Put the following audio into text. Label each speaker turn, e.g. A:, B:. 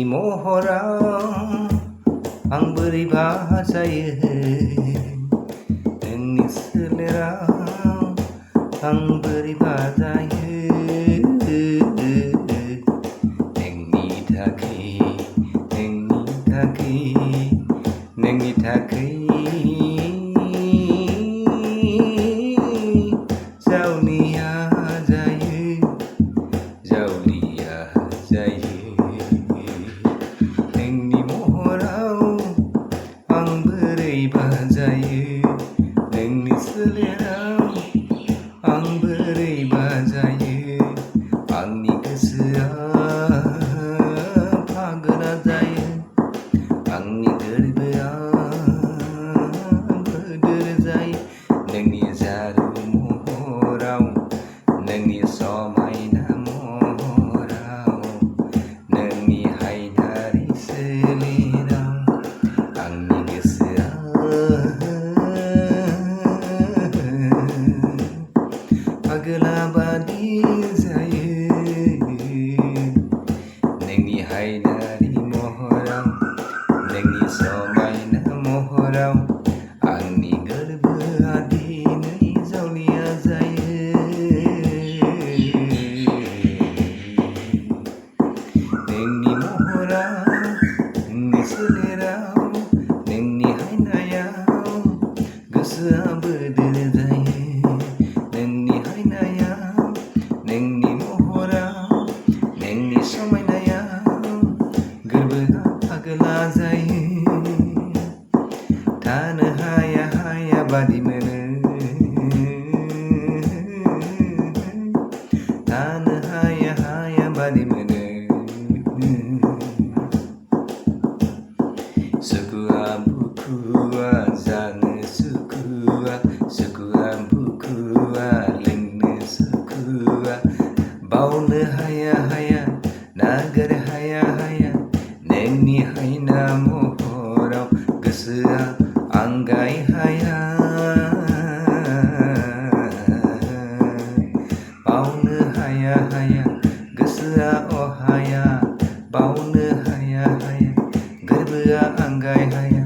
A: नोंनि महराव आं बोरैबा जायो, नोंनि सोलेराव आं बोरैबा जायो। नोंनि थाखै जावलिया जायो, जावलिया जायो। नोंनि महराव आं बोरैबा जायो, नोंनि सोलेराव आं बोरैबा जायो। आंनि गोसोआ पागला जायो, आंनि गोरबोआ बोदोर जायो। नोंनि जारु महराव, नोंनि समायना महराव, नोंनि हायनारि सोलेराव आंनि गोसोआ पागला बादि जायो। नोंनि हायनारि महराव, नोंनि समायना महराव आंनि गोरबोआ दिनै जावलिया जायो। नोंनि महराव, नोंनि सोलेराव, नोंनि हायनायाव गोसोआ बोदोर जायो। नोंनि हायनायाव, नोंनि महराव, नोंनि समायनायाव गोरबोआ पागला जायो। थानो हाया हाया बादि मोनो, थानो हाया हाया बादि मोनो। सुखुआ बुखुआ जानो सुखुआ, सुखुआ बुखुआ लोंनो सुखुआ। बावनो हाया हाया, नागार हाया हाया नोंनि हायना महराव गोसोआ आंगाय हाया। बावनो हाया हाया गोसोआ अहाया, बावनो हाया हाया गोरबोआ आंगाय हाया।